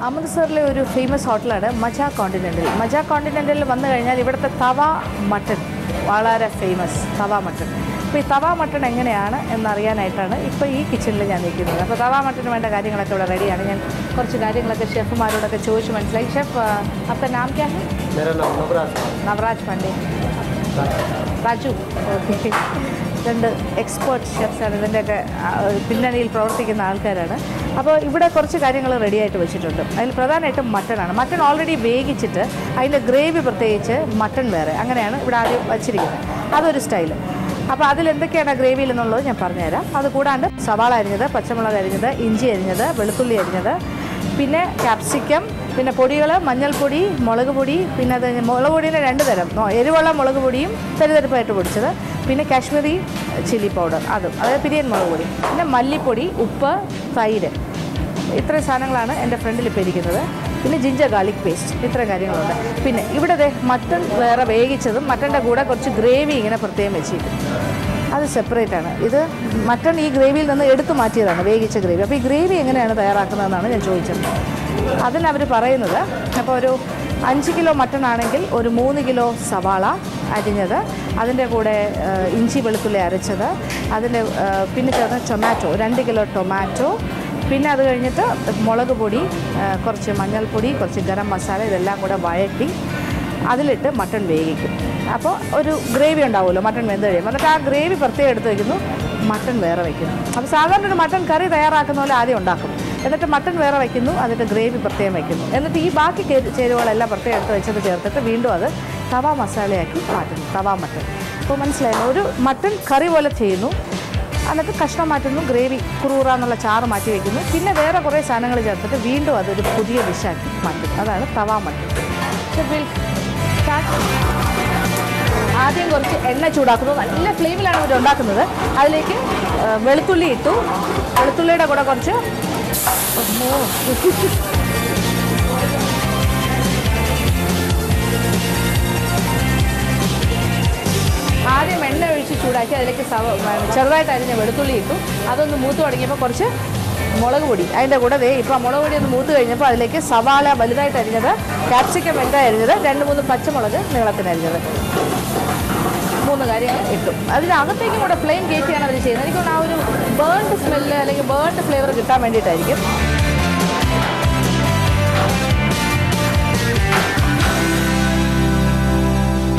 അമൃത്സറിലെ ഒരു ഫേമസ് ഹോട്ടലാണ് മജാ കോണ്ടിനെൻ്റൽ. മജാ കോണ്ടിനെൻ്റലിൽ വന്നു കഴിഞ്ഞാൽ ഇവിടുത്തെ തവ മട്ടൺ വളരെ ഫേമസ്. തവ മട്ടൺ. അപ്പോൾ ഈ തവ മട്ടൺ എങ്ങനെയാണ് എന്നറിയാനായിട്ടാണ് ഇപ്പോൾ ഈ കിച്ചണിൽ ഞാൻ നിൽക്കുന്നത്. അപ്പോൾ തവ മട്ടന് വേണ്ട കാര്യങ്ങളൊക്കെ ഇവിടെ റെഡിയാണ്. ഞാൻ കുറച്ച് കാര്യങ്ങളൊക്കെ ഷെഫുമാരോടൊക്കെ ചോദിച്ച് മനസ്സിലായി. ഷെഫ് आपका नाम क्या है? मेरा नाम നവരാജ് പാണ്ഡെ. രാജു. ഓക്കെ. രണ്ട് എക്സ്പേർട്ട് ഷെഫ്സാണ്, ഇതിൻ്റെയൊക്കെ പിന്നണിയിൽ പ്രവർത്തിക്കുന്ന ആൾക്കാരാണ്. അപ്പോൾ ഇവിടെ കുറച്ച് കാര്യങ്ങൾ റെഡിയായിട്ട് വെച്ചിട്ടുണ്ട്. അതിൽ പ്രധാനമായിട്ടും മട്ടനാണ്. മട്ടൺ ഓൾറെഡി വേവിച്ചിട്ട് അതിൻ്റെ ഗ്രേവി പ്രത്യേകിച്ച് മട്ടൺ വേറെ, അങ്ങനെയാണ് ഇവിടെ ആദ്യം വച്ചിരിക്കുന്നത്. അതൊരു സ്റ്റൈല്. അപ്പോൾ അതിലെന്തൊക്കെയാണ് ഗ്രേവിയിൽ എന്നുള്ളത് ഞാൻ പറഞ്ഞുതരാം. അതുകൂടാണ്ട് സവാള അരിഞ്ഞത്, പച്ചമുളക് അരിഞ്ഞത്, ഇഞ്ചി അരിഞ്ഞത്, വെളുത്തുള്ളി അരിഞ്ഞത്, പിന്നെ ക്യാപ്സിക്കം, പിന്നെ പൊടികൾ മഞ്ഞൾപ്പൊടി, മുളക് പൊടി, പിന്നെ അത് മുളക് പൊടിയുടെ 2 തരം, എരിവുള്ള മുളക് പൊടിയും തരിതരിപ്പായിട്ട് പൊടിച്ചത്, പിന്നെ കാശ്മീരി ചില്ലി പൗഡർ അതും, അതായത് പിരിയൻ മുളക് പൊടി, പിന്നെ മല്ലിപ്പൊടി, ഉപ്പ്, തൈര്. ഇത്രയും സാധനങ്ങളാണ് എൻ്റെ ഫ്രണ്ടിൽ ഇപ്പോൾ ഇരിക്കുന്നത്. പിന്നെ ജിഞ്ചർ ഗാർലിക് പേസ്റ്റ്, ഇത്രയും കാര്യങ്ങളുണ്ട്. പിന്നെ ഇവിടെ മട്ടൺ വേറെ വേവിച്ചതും മട്ടൻ്റെ കൂടെ കുറച്ച് ഗ്രേവി ഇങ്ങനെ പ്രത്യേകം വെച്ചിരിക്കും. അത് സെപ്പറേറ്റ് ആണ്. ഇത് മട്ടൺ ഈ ഗ്രേവിയിൽ നിന്ന് എടുത്തു മാറ്റിയതാണ്, വേവിച്ച ഗ്രേവി. അപ്പോൾ ഈ ഗ്രേവി എങ്ങനെയാണ് തയ്യാറാക്കുന്നതെന്നാണ് ഞാൻ ചോദിച്ചത്. അതിനവർ പറയുന്നത്, അപ്പോൾ ഒരു 5 കിലോ മട്ടൺ ആണെങ്കിൽ ഒരു 3 കിലോ സവാള അരിഞ്ഞത്, അതിൻ്റെ കൂടെ ഇഞ്ചി വെളുത്തുള്ളി അരച്ചത്, അതിൻ്റെ പിന്നെ ചേർന്ന് ടൊമാറ്റോ 2 കിലോ ടൊമാറ്റോ, പിന്നെ അത് കഴിഞ്ഞിട്ട് മുളക് പൊടി, കുറച്ച് മഞ്ഞൾപ്പൊടി, കുറച്ച് ഗരം മസാല, ഇതെല്ലാം കൂടെ വഴറ്റി അതിലിട്ട് മട്ടൺ വേവിക്കും. അപ്പോൾ ഒരു ഗ്രേവി ഉണ്ടാവുമല്ലോ മട്ടൺ വെന്ത് കഴിയുമ്പോൾ. എന്നിട്ട് ആ ഗ്രേവി പ്രത്യേകം എടുത്ത് വയ്ക്കുന്നു, മട്ടൺ വേറെ വയ്ക്കുന്നു. അപ്പോൾ സാധാരണ ഒരു മട്ടൺ കറി തയ്യാറാക്കുന്ന പോലെ ആദ്യം ഉണ്ടാക്കും, എന്നിട്ട് മട്ടൺ വേറെ വയ്ക്കുന്നു, എന്നിട്ട് ഗ്രേവി പ്രത്യേകം വയ്ക്കുന്നു, എന്നിട്ട് ഈ ബാക്കി ചേരുവകളെല്ലാം പ്രത്യേകം എടുത്ത് വെച്ചത് ചേർത്തിട്ട് വീണ്ടും അത് തവ മസാലയാക്കി മാറ്റുന്നു, തവ മട്ടൺ. അപ്പോൾ മനസ്സിലായല്ലോ, ഒരു മട്ടൺ കറി പോലെ ചെയ്യുന്നു, എന്നിട്ട് കഷ്ണം മാറ്റുന്നു, ഗ്രേവി കുറൂറ എന്നുള്ള ചാറ് മാറ്റി വയ്ക്കുന്നു, പിന്നെ വേറെ കുറേ സാധനങ്ങൾ ചേർത്തിട്ട് വീണ്ടും അതൊരു പുതിയ ഡിഷാക്കി മാറ്റും. അതാണ് തവ മട്ടൺ. ആദ്യം കുറച്ച് എണ്ണ ചൂടാക്കുന്നു, നല്ല ഫ്ലെയിമിലാണ് ഇവർ ഉണ്ടാക്കുന്നത്. അതിലേക്ക് വെളുത്തുള്ളി ഇട്ടു, വെളുത്തുള്ളിയുടെ കൂടെ കുറച്ച് ആദ്യം എണ്ണ ഒഴിച്ച് ചൂടാക്കി അതിലേക്ക് ചെറുതായിട്ട് അരിഞ്ഞ വെളുത്തുള്ളി ഇട്ടു. അതൊന്ന് മൂത്ത് തുടങ്ങിയപ്പോൾ കുറച്ച് മുളക് പൊടി, അതിൻ്റെ കൂടെ ഇപ്പോൾ മുളക് പൊടി ഒന്ന് മൂത്ത് കഴിഞ്ഞപ്പോൾ അതിലേക്ക് സവാള വലുതായിട്ട് അരിഞ്ഞത്, ക്യാപ്സിക്കം വലുതായി അരിഞ്ഞത്, 2-3 പച്ചമുളക് നീളത്തിന് അരിഞ്ഞത്, 3 കാര്യങ്ങൾ ഇട്ടു. അതിനകത്തേക്കും കൂടെ ഫ്ലെയിം കയറ്റിയാണ് അവർ ചെയ്യുന്നത്. എനിക്കൊണ്ട് ആ ഒരു ബേൺഡ് സ്മെല്ല് അല്ലെങ്കിൽ ബേൺഡ് ഫ്ലേവർ കിട്ടാൻ വേണ്ടിയിട്ടായിരിക്കും.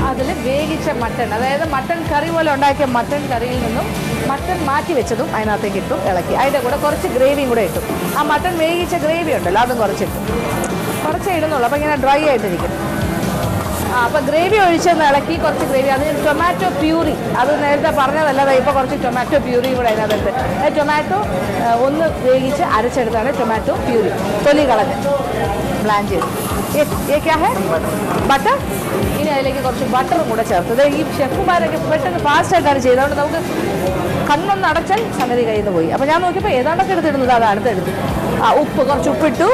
അതിൽ വേവിച്ച മട്ടൺ, അതായത് മട്ടൺ കറി പോലെ ഉണ്ടാക്കിയ മട്ടൺ കറിയിൽ നിന്നും മട്ടൺ മാറ്റി വെച്ചതും അതിനകത്തേക്ക് ഇട്ടു, ഇളക്കി. അതിൻ്റെ കൂടെ കുറച്ച് ഗ്രേവിയും കൂടെ ഇട്ടു. ആ മട്ടൺ വേവിച്ച ഗ്രേവി ഉണ്ടല്ലോ അതും കുറച്ചിട്ടു, കുറച്ചേ ഇടുന്നുള്ളൂ. അപ്പോൾ ഇങ്ങനെ ഡ്രൈ ആയിട്ടിരിക്കും. അപ്പോൾ ഗ്രേവി ഒഴിച്ചൊന്ന് ഇളക്കി, കുറച്ച് ഗ്രേവി, അതിന് ടൊമാറ്റോ പ്യൂറി, അത് നേരത്തെ പറഞ്ഞതല്ലാതെ ഇപ്പോൾ കുറച്ച് ടൊമാറ്റോ പ്യൂറിയും കൂടെ അതിനകത്ത്. ടൊമാറ്റോ ഒന്ന് വേവിച്ച് അരച്ചെടുത്താണ് ടൊമാറ്റോ പ്യൂറി, തൊലി കളഞ്ഞ് ബ്ലാൻഡ് ചെയ്ത്. ബട്ടർ. ഇനി അതിലേക്ക് കുറച്ച് ബട്ടറും കൂടെ ചേർത്തത്. ഈ ഷെഫുമാരൊക്കെ പെട്ടെന്ന് ഫാസ്റ്റായിട്ടാണ് ചെയ്തത്, അതുകൊണ്ട് നമുക്ക് കണ്ണൊന്ന് അടച്ചാൽ സംഗതി കയ്യിൽ നിന്ന് പോയി. അപ്പോൾ ഞാൻ നോക്കിയപ്പോൾ ഏതാണ്ടൊക്കെ എടുത്തിടുന്നത് അത് അടുത്തെടുത്ത്. ഉപ്പ്, കുറച്ച് ഉപ്പിട്ടു.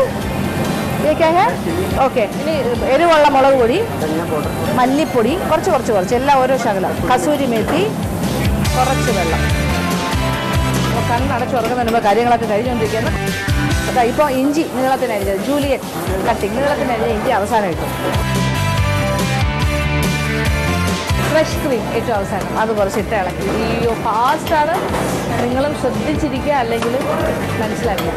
ഓക്കെ. ഇനി എരിവുള്ള മുളക് പൊടി, മല്ലിപ്പൊടി, കുറച്ച് എല്ലാം ഓരോ ശകലം, കസൂരി മേത്തി, കുറച്ച് വെള്ളം. അപ്പോൾ കണ്ണടച്ച് ഉറങ്ങുന്നതിന് മുമ്പ് കാര്യങ്ങളൊക്കെ കഴിഞ്ഞുകൊണ്ടിരിക്കുന്നത്. അതാ ഇപ്പോൾ ഇഞ്ചി നീളത്തിനരിഞ്ഞത്, ജൂലിയൻ കട്ടിങ് നീളത്തിനരിഞ്ഞ ഇഞ്ചി അവസാനം ഇട്ടു. ഫ്രഷ് ക്രീം ഏറ്റവും അവസാനം, അത് കുറച്ചിട്ട് ഇളക്കി. അയ്യോ ഫാസ്റ്റാണ്, നിങ്ങളും ശ്രദ്ധിച്ചിരിക്കുക, അല്ലെങ്കിൽ മനസ്സിലാക്കുക.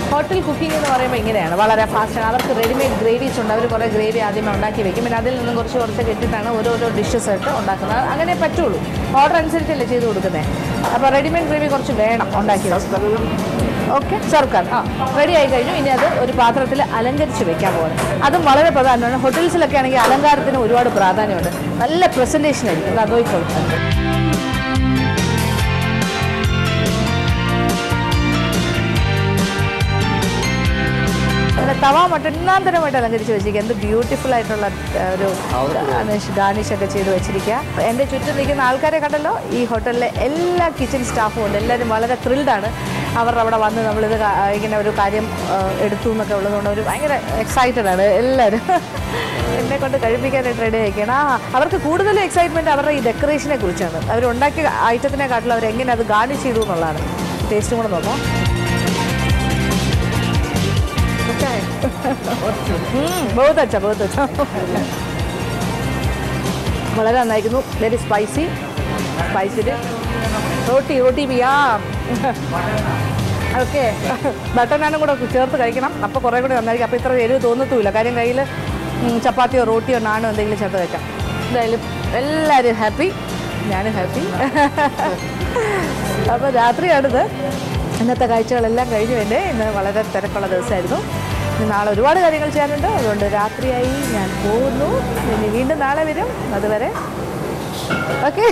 ഹോട്ടൽ കുക്കിംഗ് എന്ന് പറയുമ്പോൾ ഇങ്ങനെയാണ്, വളരെ ഫാസ്റ്റാണ്. അവർക്ക് റെഡിമെയ്ഡ് ഗ്രേവീസ് ഉണ്ട്. അവർ കുറേ ഗ്രേവി ആദ്യമേ ഉണ്ടാക്കി വെക്കും, പിന്നെ അതിൽ നിന്നും കുറച്ച് ഇട്ടിട്ടാണ് ഓരോരോ ഡിഷസ് ആയിട്ട് ഉണ്ടാക്കുന്നത്. അങ്ങനെ പറ്റുള്ളൂ, ഓർഡർ അനുസരിച്ചല്ലേ ചെയ്ത് കൊടുക്കുന്നത്. അപ്പോൾ റെഡിമെയ്ഡ് ഗ്രേവി കുറച്ച് വേണം ഉണ്ടാക്കി. ഓക്കെ, സർക്കാർ റെഡി ആയി കഴിഞ്ഞു. ഇനി അത് ഒരു പാത്രത്തിൽ അലങ്കരിച്ച് വെക്കാൻ പോകുന്നത്, അതും വളരെ പ്രധാനമാണ്. ഹോട്ടൽസിലൊക്കെ ആണെങ്കിൽ അലങ്കാരത്തിന് ഒരുപാട് പ്രാധാന്യമുണ്ട്. നല്ല പ്രസൻറ്റേഷൻ ആയിരിക്കും, അത് നോക്കിക്കോളും. തവ മട്ടൺ ഒന്നാന്തരമായിട്ട് അലങ്കരിച്ച് വെച്ചിരിക്കുക. എന്ത് ബ്യൂട്ടിഫുൾ ആയിട്ടുള്ള ഒരു ഗാർണിഷൊക്കെ ചെയ്ത് വെച്ചിരിക്കുക. എൻ്റെ ചുറ്റും നിൽക്കുന്ന ആൾക്കാരെ കണ്ടല്ലോ, ഈ ഹോട്ടലിലെ എല്ലാ കിച്ചൺ സ്റ്റാഫും ഉണ്ട്. എല്ലാവരും വളരെ ത്രിൽഡാണ്. അവർ അവിടെ വന്ന് നമ്മളിത് ഇങ്ങനെ ഒരു കാര്യം എടുത്തു എന്നൊക്കെ ഉള്ളതുകൊണ്ട് അവർ ഭയങ്കര എക്സൈറ്റഡ് ആണ് എല്ലാവരും. എന്നെ കൊണ്ട് കഴിപ്പിക്കാനായിട്ട് റെഡി ആയിക്കണം. അവർക്ക് കൂടുതൽ എക്സൈറ്റ്മെൻറ്റ് അവരുടെ ഈ ഡെക്കറേഷനെ കുറിച്ചാണ്. അവരുണ്ടാക്കിയ ഐറ്റത്തിനെക്കാട്ടിലും അവരെങ്ങനെ അത് ഗാർണിഷ് ചെയ്തു എന്നുള്ളതാണ്. ടേസ്റ്റും കൂടെ നോക്കാം. बहुत अच्छा बहुत अच्छा വളരെ നന്നായിരിക്കുന്നു വെരി സ്പൈസി റോട്ടി ബിയാ ഓക്കെ ബട്ടർ നാനും കൂടെ ചേർത്ത് കഴിക്കണം അപ്പോൾ കുറേ കൂടി നന്നായിരിക്കും അപ്പോൾ ഇത്ര എരിവ് തോന്നത്തുമില്ല കാര്യം കയ്യിൽ ചപ്പാത്തിയോ റോട്ടിയോ നാനോ എന്തെങ്കിലും ചേർത്ത് വെക്കാം എന്തായാലും എല്ലാവരും ഹാപ്പി ഞാനും ഹാപ്പി അപ്പോൾ രാത്രിയാണിത് ഇന്നത്തെ കാഴ്ചകളെല്ലാം കഴിഞ്ഞു വേണ്ടേ ഇന്ന് വളരെ തിരക്കുള്ള ദിവസമായിരുന്നു ഇനി നാളെ ഒരുപാട് കാര്യങ്ങൾ ചെയ്യാനുണ്ട് അതുകൊണ്ട് രാത്രിയായി ഞാൻ പോകുന്നു ഇനി വീണ്ടും നാളെ വരും അതുവരെ ഓക്കെ